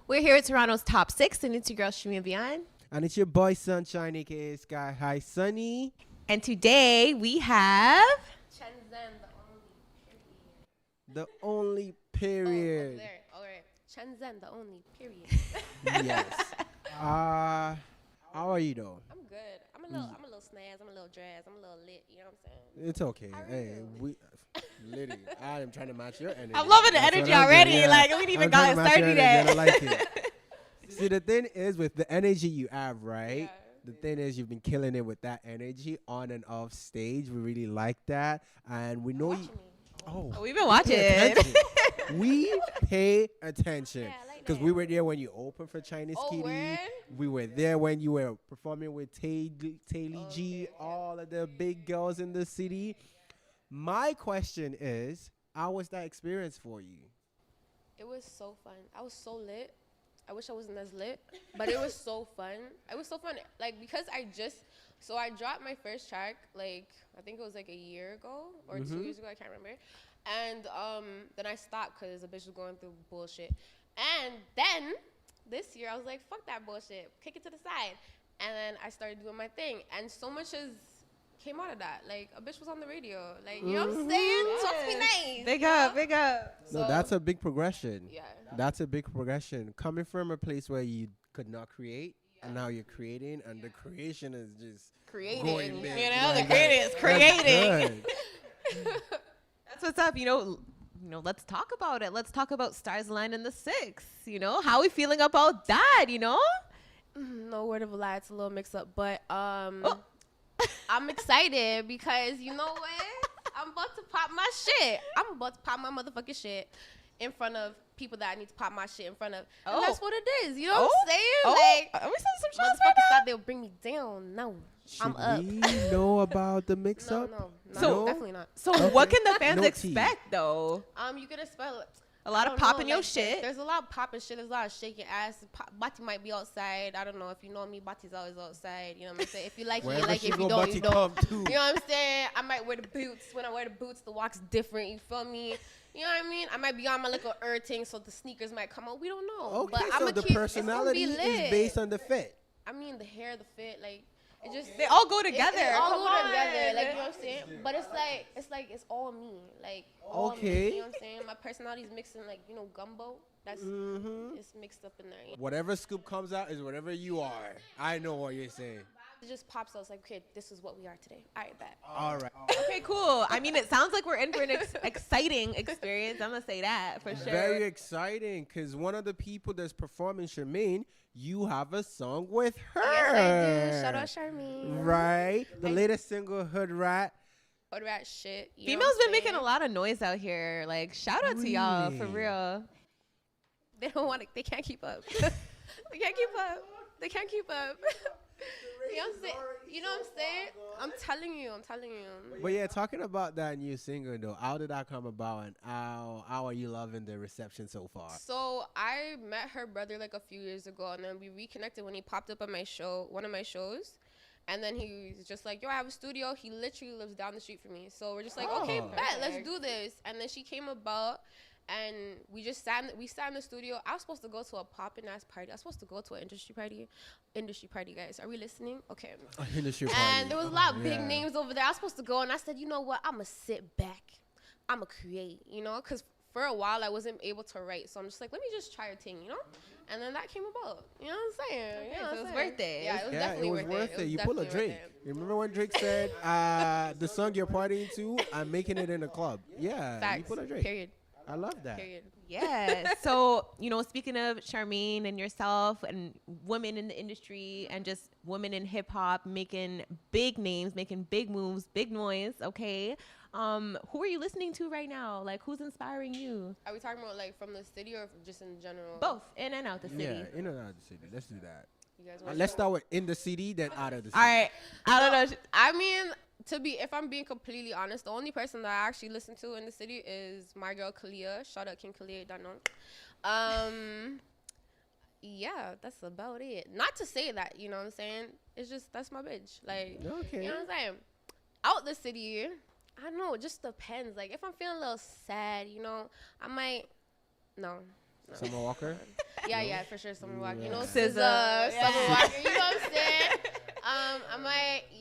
We're here at Toronto's Top 6, and it's your girl, Shmi and Beyond. And it's your boy Sunshine, aka Sky High Sunny. And today we have... Chenzehn, The only period. Oh, there. All right. Chenzehn, the only period. Yes. How are you though? I'm good. I'm a little snaz. I'm a little dress. I'm a little lit. You know what I'm saying? It's okay. How are Hey, you? Liddy, I am trying to match your energy. I'm loving the That's energy what I'm already. doing, yeah. Like, we didn't even I'm trying got to match your started energy, yet. and I like it. See, the thing is with the energy you have, right? Yeah. The thing is you've been killing it with that energy on and off stage. We really like that. And we know you. Watching me. Oh, We've been pay watching. attention. We pay attention. Yeah, I like Because that. we were there when you opened for Chinese Oh, Kitty. word? We were there when you were performing with Taylor G, Okay. all of the big girls in the city. My question is, how was that experience for you? It was so fun. I was so lit. I wish I wasn't as lit, but it was so fun. It was so fun. Like, because I dropped my first track, like, I think it was like a year ago or 2 years ago. I can't remember. And then I stopped because the bitch was going through bullshit. And then this year, I was like, fuck that bullshit. Kick it to the side. And then I started doing my thing. And so much has came out of that. Like, a bitch was on the radio. Like, you know what I'm saying? Talk to me nice. Big you up, know? big up. No, So- that's a big progression. Yeah. That's a big progression. Coming from a place where you could not create, and now you're creating, and the creation is just Creating, going big. you know, the Like, creating is that's creating. good. That's what's up, you know, let's talk about it. Let's talk about Stars Line in the 6, you know? How we feeling about that, you know? No word of a lie, it's a little mix up, but I'm excited because you know what? I'm about to pop my shit. I'm about to pop my motherfucking shit in front of people that I need to pop my shit in front of. And that's what it is. You know what I'm saying? Like, are we saying some shots right motherfuckers now? thought they'll bring me down. No, I'm Should up. we know about the mix-up? No, So- definitely not. So what can the fans No tea. expect, though? You gonna spell it. A lot I of don't know, popping your like, shit. There's a lot of popping shit. There's a lot of shaking ass. Bati might be outside. I don't know. If you know me, Bati's always outside. You know what I'm saying? If you like it, you Wherever like she it. If go, you don't, Bati you don't. come too. You know what I'm saying? I might wear the boots. When I wear the boots, the walk's different. You feel me? You know what I mean? I might be on my little thing, so the sneakers might come out. We don't know. Okay, but so I'ma the keep, personality it's gonna be is lit. based on the fit. I mean, the hair, the fit, like it just They all go together. It all Come go together, on. like you know what I'm saying. But it's all me, like all Okay. Me, you know what I'm saying? My personality is mixing, like gumbo. That's Mm-hmm. it's mixed up in there. You know? Whatever scoop comes out is whatever you are. I know what you're saying. It just pops out. It's like, okay, this is what we are today. All right, bet. All right. Okay, cool. I mean, it sounds like we're in for an exciting experience. I'm going to say that for sure. Very exciting, because one of the people that's performing, Charmaine, you have a song with her. Yes, I do. Shout out Charmaine. Right? The latest single, Hood Rat. Or that shit. You know Females what I'm been making a saying? lot of noise out here. Like, shout out to y'all, for Really? real. They don't want to. They can't keep up. They can't keep up. They can't keep up. You know what I'm saying? You know what I'm saying? I'm telling you. I'm telling you. But yeah, talking about that new single, though, how did that come about, and how are you loving the reception so far? So I met her brother like a few years ago, and then we reconnected when he popped up at my show, one of my shows. And then he was just like, yo, I have a studio. He literally lives down the street from me. So we're just like, okay, Oh. bet, let's do this. And then she came about, and we sat in the studio. I was supposed to go to a poppin' ass party. I was supposed to go to an industry party, guys. Are we listening? Okay. Industry And party. there was a lot of big Yeah. names over there. I was supposed to go, and I said, you know what? I'm going to sit back. I'm going to create, because for a while I wasn't able to write. So I'm just like, let me just try a thing, And then that came about. You know what I'm saying? Okay, You know so what it was I'm saying? worth it. Yeah, it was Yeah, definitely it was worth it. You pull a definitely Drake. worth it. Remember when Drake said, the song you're partying to, I'm making it in a club. Yeah, you Facts. pull a Drake. Period. I love that. Period. Yeah. So, speaking of Charmaine and yourself and women in the industry and just women in hip hop making big names, making big moves, big noise, okay? Who are you listening to right now? Like, who's inspiring you? Are we talking about like from the city or just in general? Both, in and out the city. Yeah, in and out of the city. Let's do that. You guys want Let's start with in the city, then out of the city. All right. I don't know. I mean, if I'm being completely honest, the only person that I actually listen to in the city is my girl Kalia. Shout out King Kalia, don't know. Yeah, that's about it. Not to say that, you know what I'm saying? It's just, that's my bitch. Like, Okay. you know what I'm saying? Out the city, I don't know, it just depends. Like, if I'm feeling a little sad, I might, no. Summer Walker. Yeah, for sure. Summer Walker. You know, Yeah. SZA, Yeah. Summer Walker. You know what I'm saying?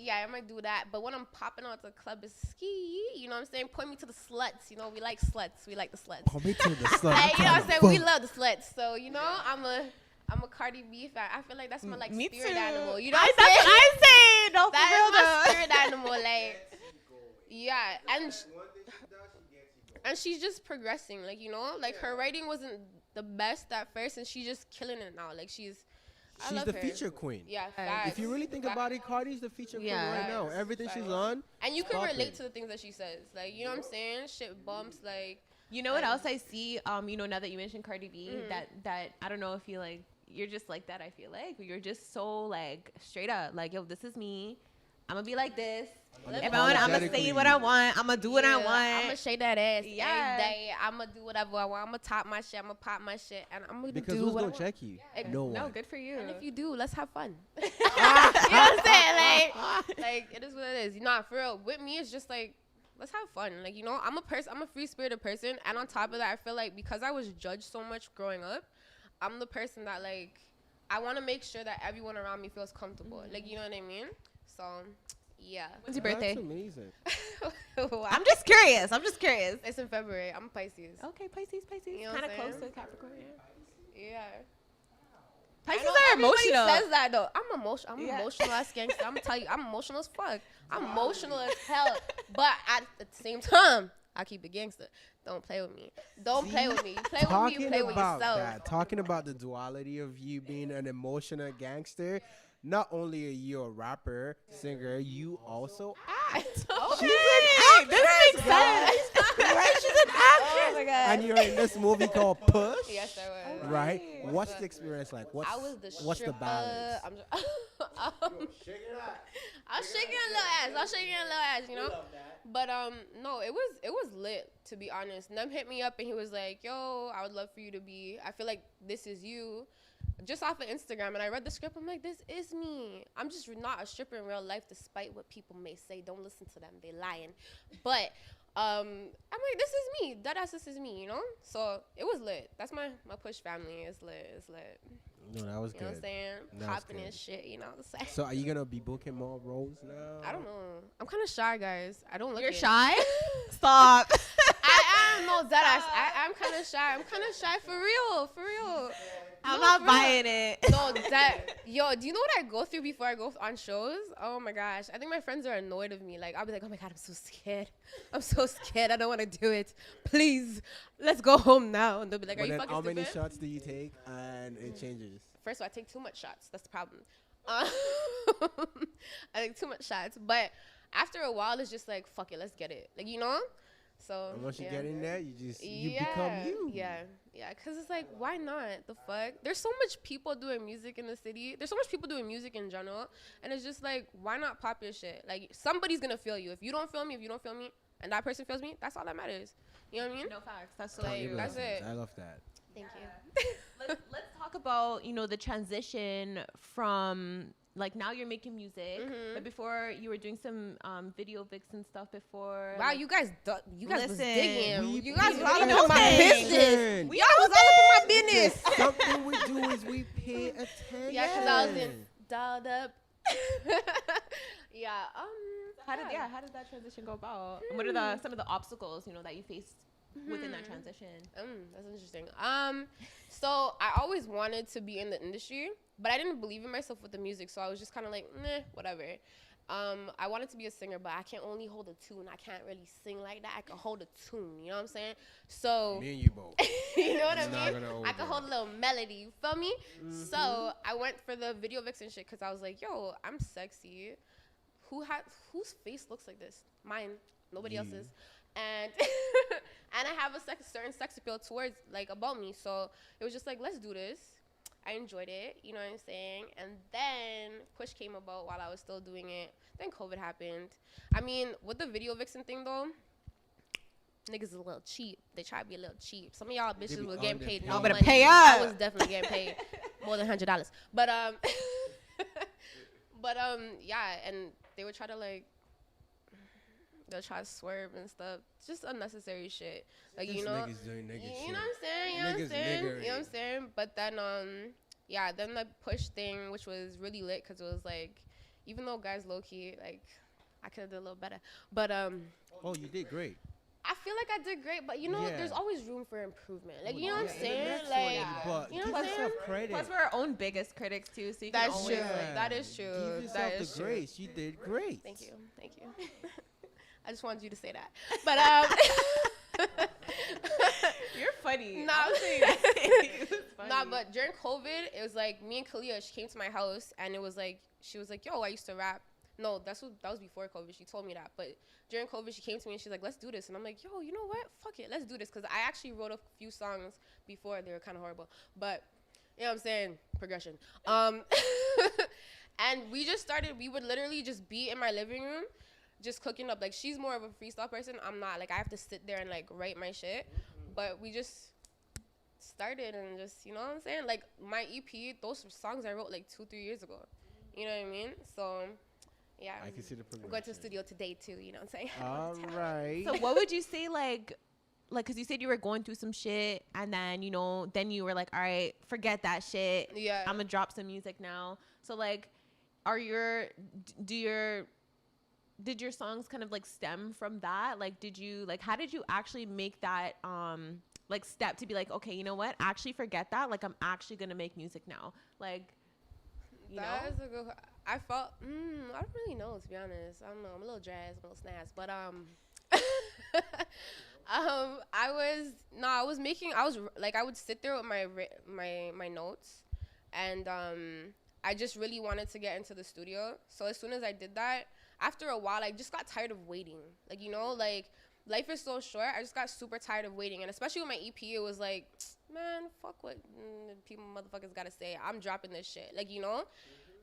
I might do that. But when I'm popping out to the club is ski. You know what I'm saying? Point me to the sluts. You know, we like sluts. We like the sluts. Call me to the sun. Like, you know what I'm saying? We love the sluts. So, you know, I'm a Cardi B fan. I feel like that's my, like, Me spirit too. animal. You know That's what I'm saying? what I'm saying. No, for That real is my though. spirit animal. Like, yeah. And she's just progressing. Like, you know, like, her writing wasn't the best at first, and she's just killing it now. Like, I She's love the her. feature queen. Yeah, If facts. If you really think about it, Cardi's the feature queen Yeah. right now. Facts. Everything she's Facts. on. And you can Stop relate it. to the things that she says. Like, you know what I'm saying? Shit bumps, like. You know what else I see? You know, now that you mentioned Cardi B, Mm-hmm. that I don't know if you like, you're just like that. I feel like you're just so like straight up, like, yo, this is me. I'm gonna be like this. If I want, I'm gonna say what I want. I'm gonna do what I I'm gonna want. shake that ass Yeah. every day. I'm gonna do whatever I want. I'm gonna top my shit. I'm gonna pop my shit. And I'm gonna Because do who's what I gonna want. check you? Yeah. No one. No, good for you. And if you do, let's have fun. You know what I'm saying? Like, it is what it is. Nah, for real. With me, it's just like, let's have fun. Like, you know, I'm a free-spirited person. And on top of that, I feel like because I was judged so much growing up, I'm the person that, like, I want to make sure that everyone around me feels comfortable. Like, you know what I mean? So, yeah. When's your birthday? That's amazing. Wow. I'm just curious. It's in February. I'm Pisces. Okay, Pisces. You know what Kind of I'm close saying? to Capricorn. Yeah. Yeah. Pisces I know are everybody emotional. says that though. I'm emotional. I'm Yeah. emotional as gangster. I'm gonna tell you, I'm emotional as fuck. I'm emotional as hell. But at the same time, I keep it gangster. Don't play with me. Don't play with me. You play with me, you play with about yourself. that, talking about the duality of you being an emotional gangster. Not only are you a rapper, singer, you also act. Okay, She's this makes sense. Right? She's an actress. Oh my god. And you're in this movie called Push. Yes, I was. Right? What's the experience like? I was the what's the stripper. balance? I'm just, I was shaking a little ass, you know. But no, it was lit, to be honest. Nem hit me up and he was like, "Yo, I would love for you to be. I feel like this is you." Just off of Instagram, and I read the script. I'm like, this is me. I'm just not a stripper in real life, despite what people may say. Don't listen to them; they lying. But I'm like, this is me. Deadass, this is me. You know. So it was lit. That's my push family. It's lit. It's lit. No, that was You know what I'm good. saying? That was Popping good. and shit. You know what I'm saying? So are you gonna be booking more roles now? I don't know. I'm kind of shy, guys. I don't look. You're it. shy? Stop. I don't know that. I'm kind of shy. I'm kind of shy for real. For real. I'm No, not for real. buying it. No, do you know what I go through before I go on shows? Oh my gosh. I think my friends are annoyed of me. Like, I'll be like, oh my God, I'm so scared. I'm so scared. I don't want to do it. Please, let's go home now. And they'll be like, are But you then fucking how stupid? many shots do you take and it changes? First of all, I take too much shots. That's the problem. I take too much shots. But after a while, it's just like, fuck it, let's get it. Like, you know? So, And once you yeah. get in there, you become you. Yeah, because it's like, why not? The fuck? There's so much people doing music in the city. There's so much people doing music in general. And it's just like, why not pop your shit? Like, somebody's going to feel you. If you don't feel me, and that person feels me, that's all that matters. You know what I mean? No facts. That's so Like, true. that's it. I love that. Thank you. Let's talk about, the transition from, like, now you're making music, but before you were doing some video vics and stuff before. Wow, like, you guys was Listen, digging. we- You guys we was all up know in my things. business. We Y'all was all up in my business. Something we do is we pay attention. Yeah, because I was in dialed up. Yeah. how did that transition go about? And what are some of the obstacles, that you faced within that transition? That's interesting. So I always wanted to be in the industry, but I didn't believe in myself with the music, so I was just kind of like, meh, whatever. I wanted to be a singer, but I can only hold a tune. I can't really sing like that. I can hold a tune, you know what I'm saying? So Me and you both. you know what I It's not mean? gonna hold I can up. hold a little melody, you feel me? So I went for the video vixen shit because I was like, yo, I'm sexy. Whose face looks like this? Mine. Nobody You. else's. And and I have a certain sex appeal towards, like, about me. So it was just like, let's do this. I enjoyed it, you know what I'm saying? And then Push came about while I was still doing it. Then COVID happened. I mean, with the video vixen thing, though, niggas is a little cheap. They try to be a little cheap. Some of y'all They bitches be were getting paid no underpaid. money. Pay I up. was definitely getting paid more than $100. But, yeah, and they would try to, like, they'll try to swerve and stuff. It's just unnecessary shit. Like, This you know, niggas doing nigga you shit. know what I'm saying? You know what I'm Niggas saying? niggery. You know what I'm saying? But then, yeah, then the push thing, which was really lit, because it was like, even though guys low key, like, I could have done a little better. But Oh, you did great. I feel like I did great, but you know, Yeah. there's always room for improvement. Like, you know Yeah, what I'm in the saying? next Like, one, but you know give what I'm yourself saying? credit. Plus, we're our own biggest critics too, so you can That's always true. like. That is true. Give yourself That the is true. grace. You did great. Thank you. I just wanted you to say that. But You're funny. Nah, I was saying it was funny. nah, but during COVID, it was like me and Kalia. She came to my house, and it was like she was like, "Yo, I used to rap." No, that was before COVID. She told me that, but during COVID, she came to me and she's like, "Let's do this," and I'm like, "Yo, you know what? Fuck it, let's do this." Because I actually wrote a few songs before. They were kind of horrible, but you know what I'm saying? Progression. And we just started. We would literally just be in my living room, just cooking up. Like, she's more of a freestyle person. I'm not. Like, I have to sit there and like write my shit. But we just started and just, you know what I'm saying? Like, my EP, those songs I wrote like 2-3 years ago. You know what I mean? So, yeah. I can see the I'm progression. going to the studio today too. You know what I'm saying? All right. So what would you say, like, because you said you were going through some shit, and then, you know, then you were like, all right, forget that shit. Yeah. I'm gonna drop some music now. So like, did your songs kind of like stem from that? Like, how did you actually make that like step to be like, okay, you know what? Actually forget that. Like, I'm actually gonna make music now. Like, you That know? is a good. I felt. I don't really know, to be honest. I don't know. I'm a little jazz, a little snaz, but I was like, I would sit there with my notes, and I just really wanted to get into the studio. So as soon as I did that, after a while, I just got tired of waiting. Like, you know, like, life is so short. I just got super tired of waiting. And especially with my EP, it was like, man, fuck what people motherfuckers gotta say. I'm dropping this shit. Like, you know?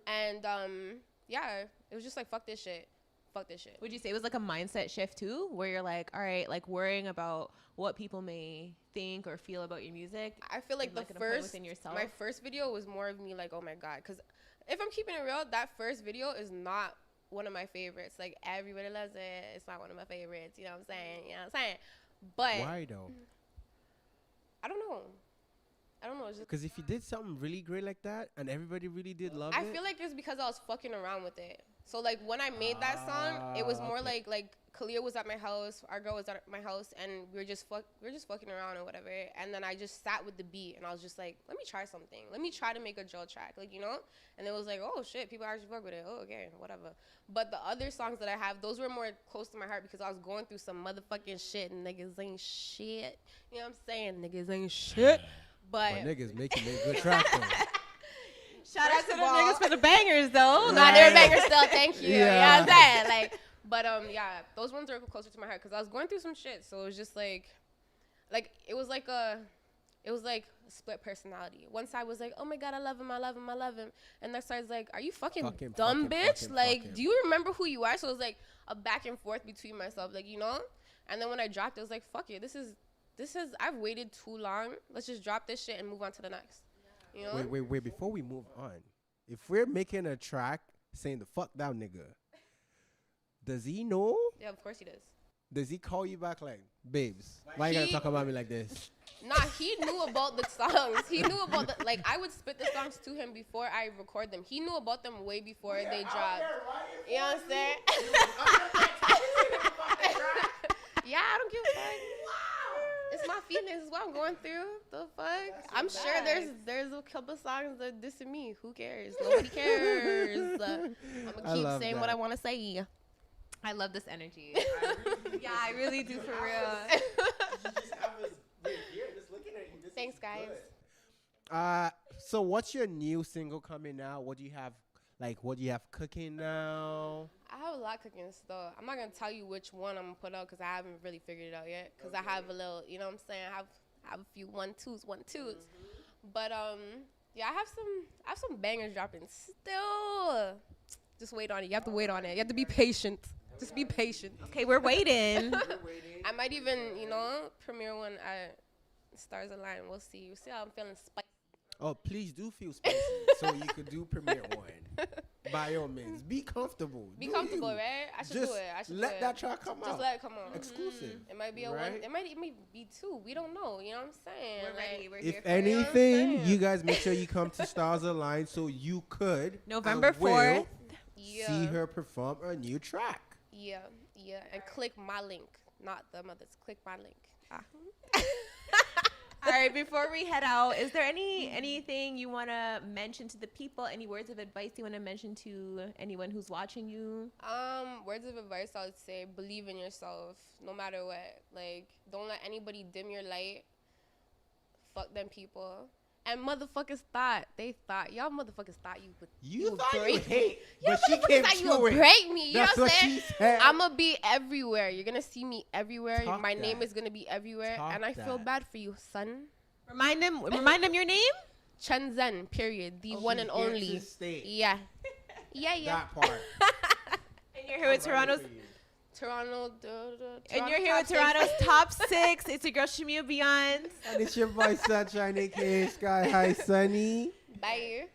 And, yeah, it was just like, fuck this shit. Fuck this shit. Would you say it was like a mindset shift too, where you're like, all right, like worrying about what people may think or feel about your music? I feel like an appointment within yourself? my first video was more of me like, oh my God. Because if I'm keeping it real, that first video is not one of my favorites. Like, everybody loves it. It's not one of my favorites. You know what I'm saying? You know what I'm saying? But Why though? I don't know. It's just, Because if you did something really great like that and everybody really did love I it, feel like it's because I was fucking around with it. So, like, when I made that song, it was more okay. like Kalia was at my house, our girl was at my house, and we were just fucking around or whatever. And then I just sat with the beat, and I was just like, let me try something. Let me try to make a drill track, like, you know? And it was like, oh, shit, people actually fuck with it. Oh, okay, whatever. But the other songs that I have, those were more close to my heart because I was going through some motherfucking shit, and niggas ain't shit. You know what I'm saying? Niggas ain't shit. but niggas making a good track though. Shout out to the all- niggas for the bangers though. Nah, they're bangers still. Thank you. Yeah. You know what I'm saying? Like, but yeah, those ones are closer to my heart because I was going through some shit. So it was just like it was like a split personality. One side was like, oh my God, I love him, and next side's like, are you fucking dumb, bitch? Like, do you remember who you are? So it was like a back and forth between myself, like, you know. And then when I dropped it, I was like, fuck it, this is I've waited too long. Let's just drop this shit and move on to the next. You know? Wait. Before we move on, if we're making a track saying the fuck down nigga, does he know? Yeah, of course he does. Does he call you back like, babes, why you gotta talk about me like this? Nah, he knew about the songs. He knew about I would spit the songs to him before I record them. He knew about them way before they dropped. You know what I'm saying? Yeah, I don't give a fuck. It's my feelings. It's what I'm going through. The fuck? I'm sure there's a couple songs that dissing me. Who cares? Nobody cares. I'm gonna keep saying what I want to say. I love this energy. Yeah, I really do, for real. Thanks, guys. So what's your new single coming out? What do you have? What do you have cooking now? I have a lot cooking still. I'm not gonna tell you which one I'm gonna put out because I haven't really figured it out yet. Because I have a little, you know what I'm saying? I have a few one twos. But yeah, I have some bangers dropping still. Just wait on it. You have to wait on it. You have to be patient. Just be patient. Okay, we're waiting. I might even, premiere one at Stars Align. We'll see. We'll see how I'm feeling spicy. Oh, please do feel spicy so you could do premiere one. by all means, be comfortable. Be Do comfortable, you. right? I should Just do it. I should let do it. that track come out. Just let it come out. Exclusive. It might be a Right? one. It might be two. We don't know. You know what I'm saying? We're ready. We're If here for it. anything, saying? you guys make sure you come to Stars Align so you could November and will 4th. Yeah. see her perform a new track. Yeah. And click my link, not the mother's. Click my link. All right, before we head out, is there anything you want to mention to the people? Any words of advice you want to mention to anyone who's watching you? Words of advice I would say: believe in yourself, no matter what. Like, don't let anybody dim your light. Fuck them people. And motherfuckers y'all motherfuckers thought you would. You would thought you break me. hate, Y'all but she motherfuckers came thought you through would it. break me. You That's know what I'm what saying? she said. I'm gonna be everywhere. You're gonna see me everywhere. Talk My name that. is gonna be everywhere, Talk and I feel that. bad for you, son. Remind them your name. Chenzehn, period. The one She's and here only. to stay. Yeah. That part. And you're here with Toronto's. Toronto. And you're here top with six. Toronto's top 6. It's your girl Shamia Beyond. And it's your boy Sunshine, aka Sky High Sunny. Bye.